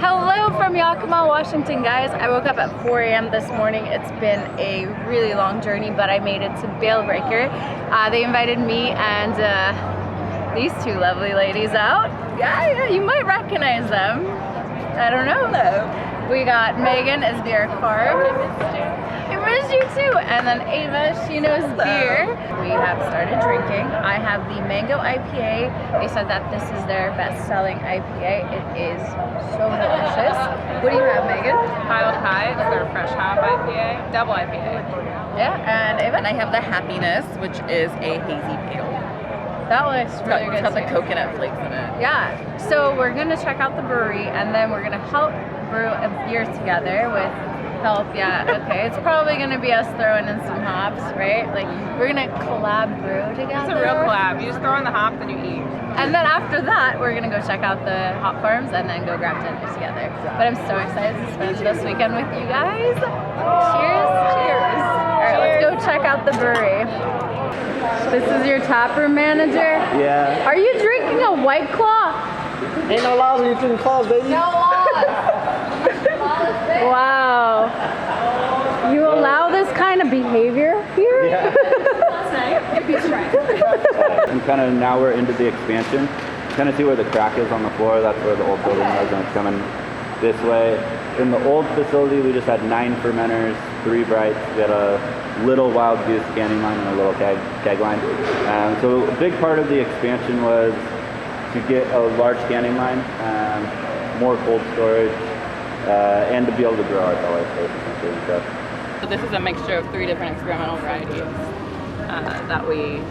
Hello from Yakima, Washington, guys. I woke up at 4 a.m. this morning. It's been a really long journey, but I made it to Bale Breaker. They invited me and these two lovely ladies out. Yeah, you might recognize them. I don't know. Hello. We got Megan as beer carb. I missed you too. And then Ava, she knows beer. We have started drinking. I have the mango IPA. They said that this is their best-selling IPA. It is so delicious. What do you have, Megan? Piled High. It's their fresh hop IPA, double IPA. Yeah, and Ava? And I have the Happiness, which is a hazy pale. That looks really good. It's got the coconut flakes in it. Yeah. So we're gonna check out the brewery, and then we're gonna help brew a beer together with help. Yeah. Okay. It's probably gonna be us throwing in some hops, right? Like we're gonna collab brew together. It's a real collab. You just throw in the hops and you eat. And then after that, we're gonna go check out the hop farms and then go grab dinner together. But I'm so excited to spend this weekend with you guys. Cheers! Cheers! All right, let's go check out the brewery. This is your taproom manager. Yeah. Are you drinking a White Claw? Ain't no laws when you're drinking claws, baby. No laws. Wow. You allow this kind of behavior here? Yeah. And kind of now we're into the expansion. Kind of see where the crack is on the floor. That's where the old building was, and it's coming this way. In the old facility, we just had 9 fermenters, 3 brights. We had a little Wild Goose canning line and a little keg line. So a big part of the expansion was to get a large canning line, more cold storage, and to be able to grow our cellar space essentially and stuff. So this is a mixture of 3 different experimental varieties that we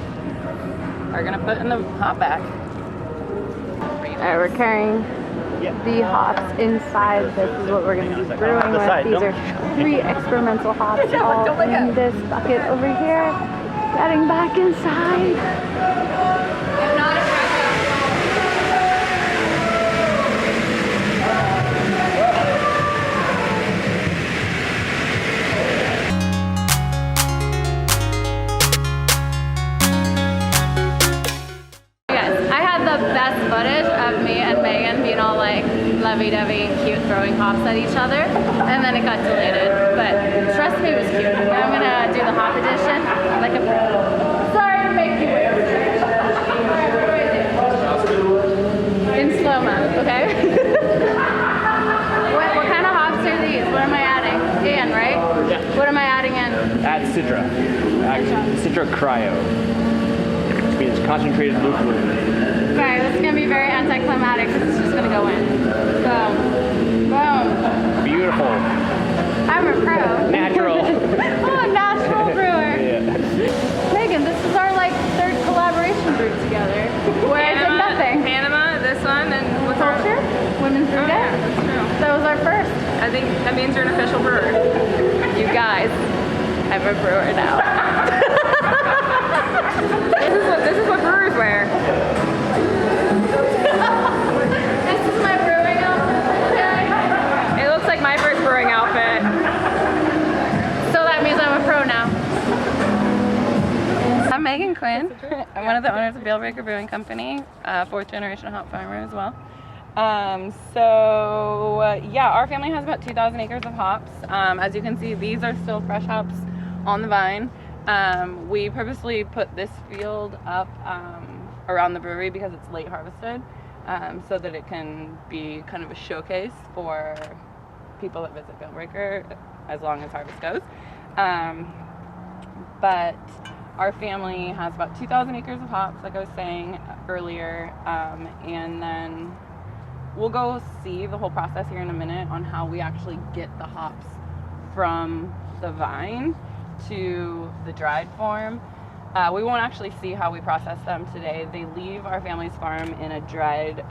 are gonna put in the hop bag. Alright, we're carrying the hops inside. This is what we're going to be brewing with. These are 3 experimental hops all in this bucket over here. Getting back inside. Best footage of me and Megan being all like lovey-dovey, cute, throwing hops at each other, and then it got deleted. But trust me, it was cute. I'm gonna do the hop edition like a pro. Sorry to make you wait. In slow-mo, okay? what kind of hops are these? What am I adding? Dan, right? Yeah. What am I adding in? Add Citra. Citra Cryo. Which means concentrated lukewarm. Alright, this is going to be very anticlimactic because it's just going to go in. Boom. Boom. Beautiful. I'm a pro. Natural. Oh, a natural brewer. Yeah. Megan, this is our like 3rd collaboration brew together. Where I did nothing. Panama, this one, and what's our Culture? Women's Brew Day? Yeah, that's true. That was our first. I think that means you're an official brewer. You guys, I'm a brewer now. This is what brewers wear. This is my brewing outfit. It looks like my first brewing outfit. So that means I'm a pro now. I'm Megan Quinn. I'm one of the owners of Bale Breaker Brewing Company, 4th generation hop farmer as well. Yeah, our family has about 2,000 acres of hops. As you can see, these are still fresh hops on the vine. We purposely put this field up around the brewery because it's late harvested, so that it can be kind of a showcase for people that visit Bale Breaker as long as harvest goes. But our family has about 2,000 acres of hops, like I was saying earlier, and then we'll go see the whole process here in a minute on how we actually get the hops from the vine to the dried form. We won't actually see how we process them today. They leave our family's farm in a dried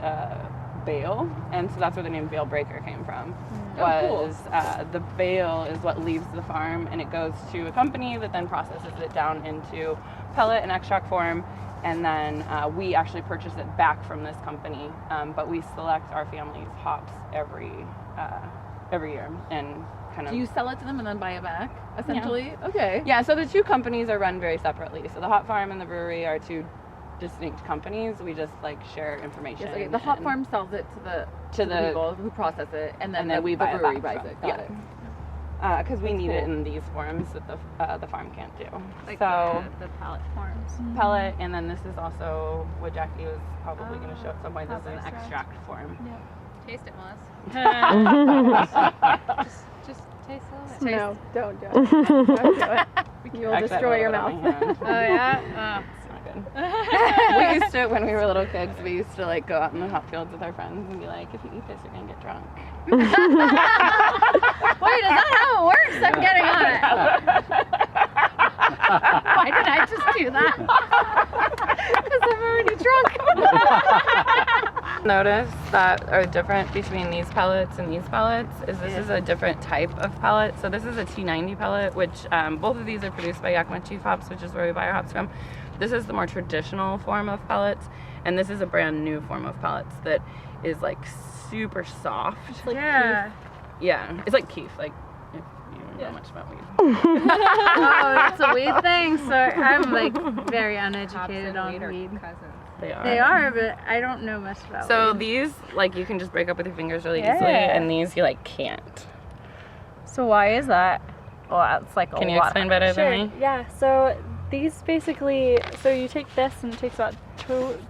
bale, and so that's where the name Bale Breaker came from. The bale is what leaves the farm, and it goes to a company that then processes it down into pellet and extract form, and then we actually purchase it back from this company. But we select our family's hops every year, and kind of. Do you sell it to them and then buy it back, essentially? Yeah. Okay. Yeah, so the 2 companies are run very separately. So the hop farm and the brewery are 2 distinct companies. We just like share information. Yes, okay. The hop and- farm sells it to the people who process it, and then we the buy it brewery back buys from- it. Got it. because we need it cool. in these forms that the farm can't do. Like so the pallet forms. pellet, and then this is also what Jackie was probably going to show at some point. This is an extract form. Taste it, Melissa. just taste it. No, don't do it. Don't do it. You'll Actually, destroy I your have a mouth. little bit on my hand. Oh yeah. It's not good. We used to, when we were little kids, we used to like go out in the hop fields with our friends and be like, if you eat this, you're gonna get drunk. Wait, is that how it works? I'm getting on it. Why did I just do that? Because I'm already drunk. Notice that are different between these pellets and these pellets is this is a different type of pellet. So this is a T90 pellet, which both of these are produced by Yakima Chief Hops, which is where we buy our hops from. This is the more traditional form of pellets, and this is a brand new form of pellets that is like super soft. Yeah. Yeah, it's like keef, like if you don't know much about weed. Oh, that's a weed thing. So I'm like very uneducated on weed. Cousins. They are. They are, but I don't know much about So weed. these, like, you can just break up with your fingers really Yeah. easily, and these you like can't. So why is that? Well, it's like a Can you lot. explain better Sure. than me? Yeah. So these basically, so you take this and it takes about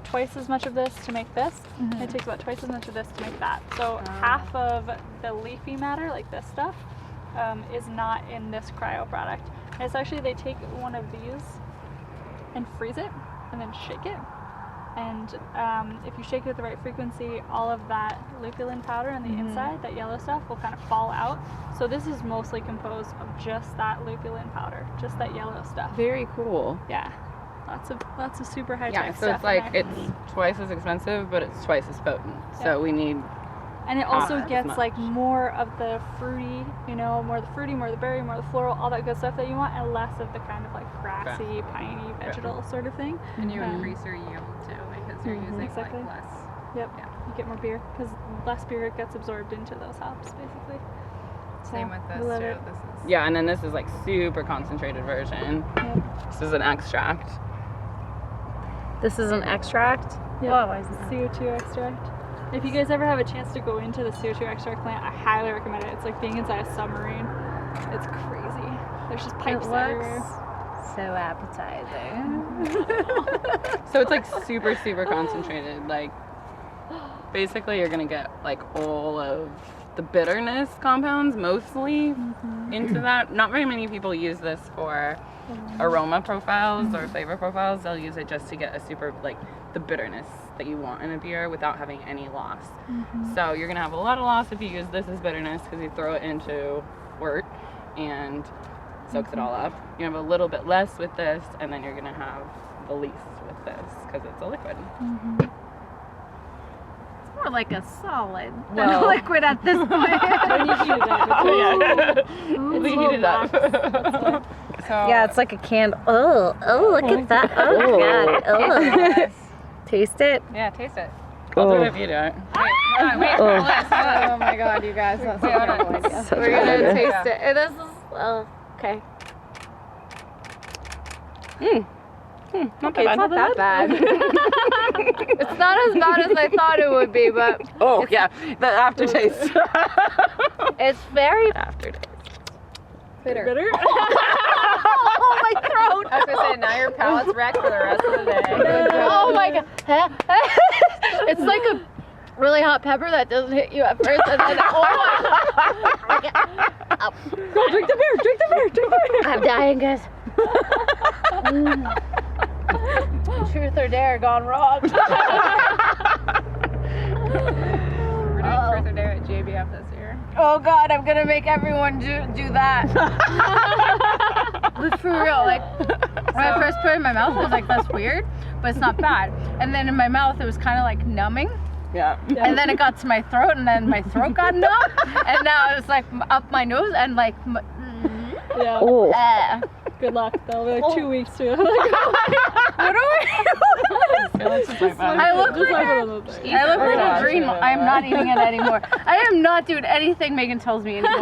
twice as much of this to make this. And it takes about twice as much of this to make that. So half of the leafy matter, like this stuff, is not in this cryo product. And it's actually, they take one of these and freeze it and then shake it. And if you shake it at the right frequency, all of that lupulin powder on the inside, that yellow stuff, will kind of fall out. So this is mostly composed of just that lupulin powder, just that yellow stuff. Very cool. Yeah, lots of super high Yeah, tech so stuff. it's like in there. it's twice as expensive, but it's twice as potent. So we need. And it also as gets much. like more of the fruity, more of the fruity, more of the berry, more of the floral, all that good stuff that you want, and less of the kind of like grassy, piney, vegetal sort of thing. And you Um, increase your yield too because you're using exactly. like less. Yep. Yeah. You get more beer because less beer gets absorbed into those hops, basically. So, Same with we this love too. it. This is Yeah, and then this is like super concentrated version. Yep. This is an extract. This is an extract. Yep. Oh, why is it? CO2 extract. If you guys ever have a chance to go into the CO2 extract plant, I highly recommend it. It's like being inside a submarine. It's crazy. There's just pipes It looks everywhere. so appetizing. So it's like super, super concentrated. Like basically you're gonna get like all of the bitterness compounds mostly into that. Not very many people use this for aroma profiles or flavor profiles. They'll use it just to get a super like the bitterness that you want in a beer without having any loss. So you're gonna have a lot of loss if you use this as bitterness because you throw it into wort and soaks it all up. You have a little bit less with this, and then you're gonna have the least with this because it's a liquid. It's more like a solid than Well- a liquid at this point. When you heat it up, Yeah. We heat it up. So Yeah, it's like a candle. Oh, look at that. Oh, God. Oh. Taste it. yeah, taste it. I'll do it if you do it. Wait, hold on. oh my god, you guys, that's Wait, a hold on. terrible idea. We're gonna good. taste it. And this is, oh, okay. Not Okay, it's not that bad. It's not as bad as I thought it would be, but Oh yeah, the aftertaste. it's very Aftertaste. Bitter. Bitter? oh my throat. I was gonna say now your palate's wrecked for the rest of the day. Oh my god. It's like a really hot pepper that doesn't hit you at first, and then oh my god. Drink the beer, drink the beer, drink the beer. I'm dying, guys. Truth or dare gone wrong. We're doing Truth or Dare at JBF this year. Oh god, I'm gonna make everyone do that. But for real, like when I first put it in my mouth, I was like, that's weird, but it's not bad. And then in my mouth, it was kind of like numbing. Yeah. And then it got to my throat, and then my throat got numb, and now it's like up my nose and like. Yeah. Good luck. That'll be like 2 weeks to What are we? I look just like one of those things. I look like a gosh. dream. I am not eating it anymore. I am not doing anything Megan tells me anymore.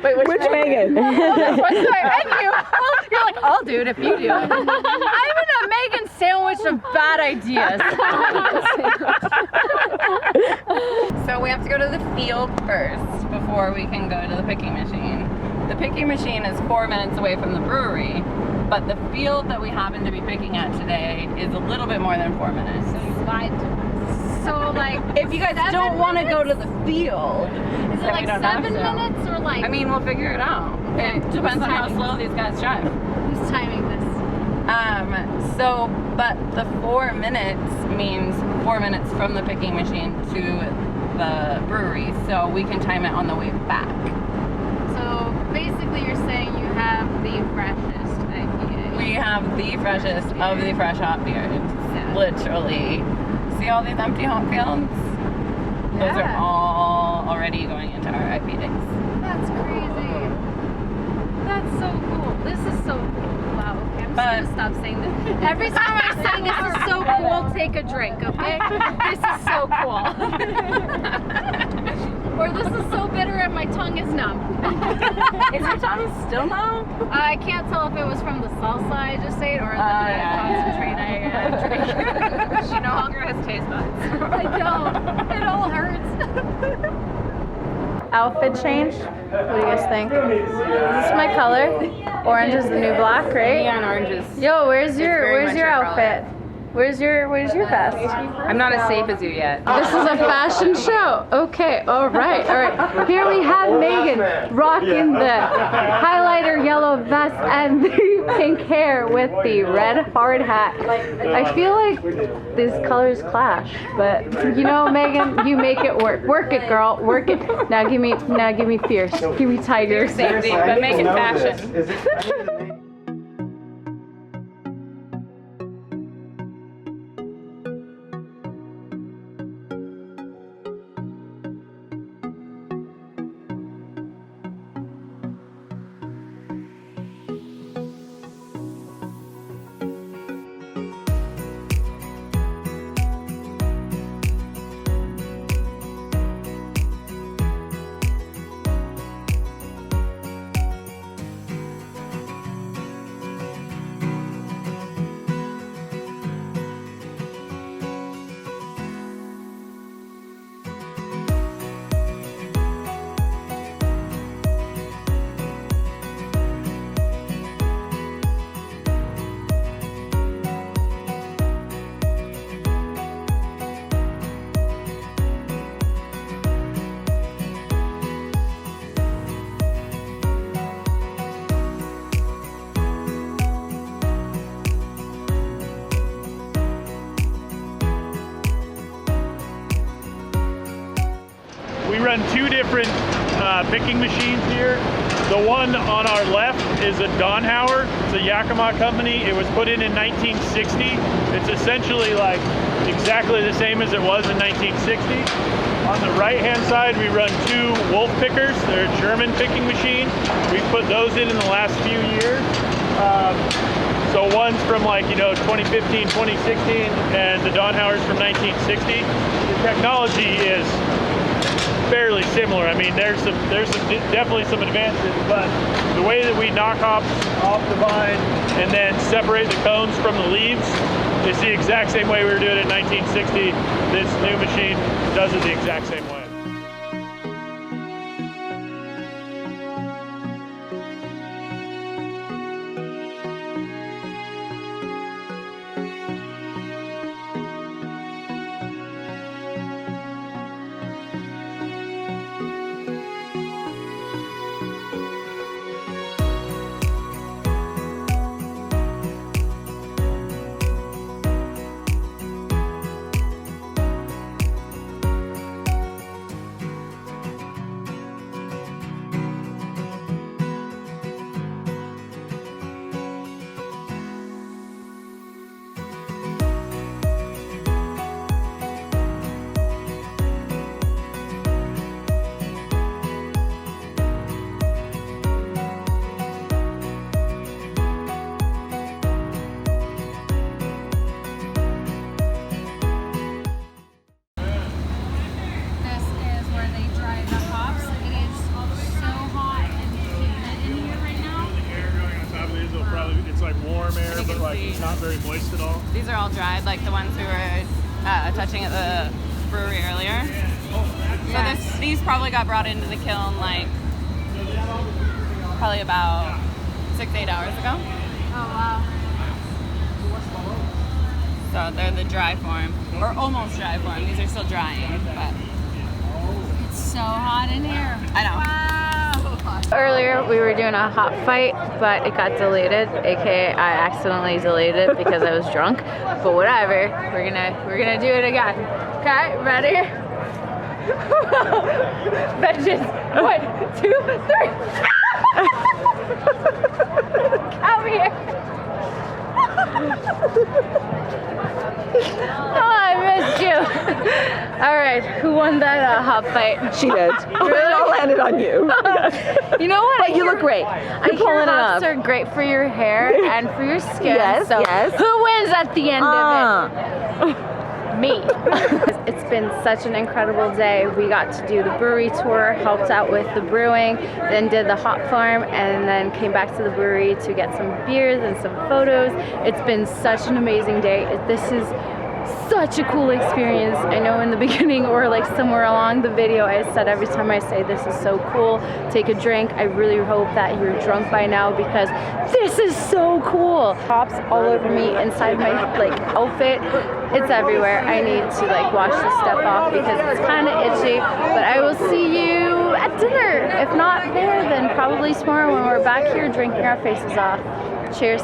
Wait, which Megan? What's my menu? Well, you're like, I'll do it if you do it. I'm in a Megan's sandwich of bad ideas. So we have to go to the field first before we can go to the picking machine. The picking machine is 4 minutes away from the brewery, but the field that we happen to be picking at today is a little bit more than 4 minutes. So you lied to us. So like, If you guys don't want to go to the field, is it then we like don't have 7 to. minutes or like? I mean, we'll figure it out. It depends on how slow these guys drive. Who's timing this? But the 4 minutes means 4 minutes from the picking machine to the brewery, so we can time it on the way back. So basically, you're saying you have the freshest IPA. We have the freshest of the fresh hop beers. Yeah. Literally. See all these empty hop fields? Those are Yeah. all already going into our IPAs. That's crazy. That's so cool. This is so cool. Wow, okay, I'm just But- gonna stop saying this. Every time I say this is so cool, take a drink, okay? This is so cool. Or this is so bitter and my tongue is numb. Is your tongue still numb? I can't tell if it was from the salsa I just ate or the concentrate I drank. She no longer has taste buds. I don't. It all hurts. Outfit change? What do you guys think? Is this my color? Orange is the new black, right? Yeah, and oranges. Yo, where's very much your your outfit? Where's your vest? I'm not as safe as you yet. This is a fashion show. Okay, all right. Here we have Megan rocking the highlighter yellow vest and the pink hair with the red hard hat. I feel like these colors clash, but you know, Megan, you make it work. Work it, girl. Work it. Now give me fierce. Give me tiger. Safety, but make it fashion. We run two different picking machines here. The one on our left is a Donhauer. It's a Yakima company. It was put in 1960. It's essentially like exactly the same as it was in 1960. On the right-hand side, we run two Wolf pickers. They're a German picking machine. We put those in the last few years. So one's from 2015, 2016, and the Donhauer's from 1960. The technology is fairly similar. I mean, there's definitely some advances, but the way that we knock hops off the vine and then separate the cones from the leaves is the exact same way we were doing it in 1960. This new machine does it the exact same way. warm air, And you but can like see- it's not very moist at all. These are all dried, like the ones we were touching at the brewery earlier. So these probably got brought into the kiln like probably about 6-8 hours ago. Oh wow. So they're the dry form, or almost dry form. These are still drying, but It's so hot in here. I know. Earlier we were doing a hop fight, but it got deleted, aka I accidentally deleted it because I was drunk. But whatever, we're gonna do it again. Okay, ready? Benches. 1, 2, 3. Come here. Oh, I missed you. All right, who won that hop fight? She did. It all landed on you. You know what? But you look great. I You're hear pulling it hops up. are great for your hair and for your skin. Yes, so yes. who wins at the end of it? Uh, Me. It's been such an incredible day. We got to do the brewery tour, helped out with the brewing, then did the hop farm, and then came back to the brewery to get some beers and some photos. It's been such an amazing day. This is such a cool experience. I know in the beginning or like somewhere along the video I said every time I say this is so cool, take a drink. I really hope that you're drunk by now because this is so cool. Hops all over me inside my like outfit. It's everywhere. I need to like wash this stuff off because it's kind of itchy, but I will see you at dinner. If not there, then probably tomorrow when we're back here drinking our faces off. Cheers.